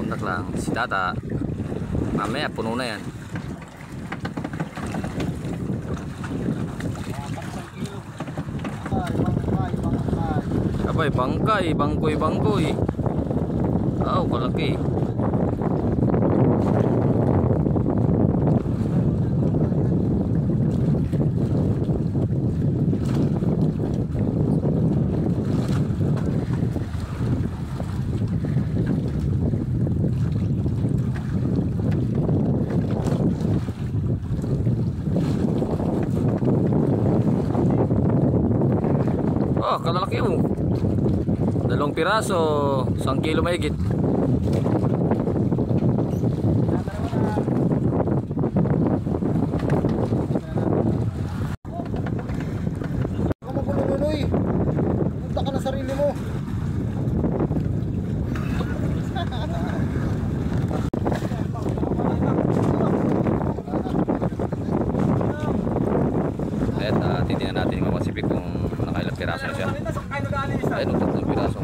Contact lang si Tata. Mamaya puno na yan. Abay, bangkay, bangkoy. Oh, kalaki. Oh, kalalaki mo. 2 piraso, 1 kilo mahigit. Kamagulununoy, punta ka na sarili mo. Ayan, titingnan natin yung mga Pacific kung nakailang piraso na siya. Ayun, 3 piraso.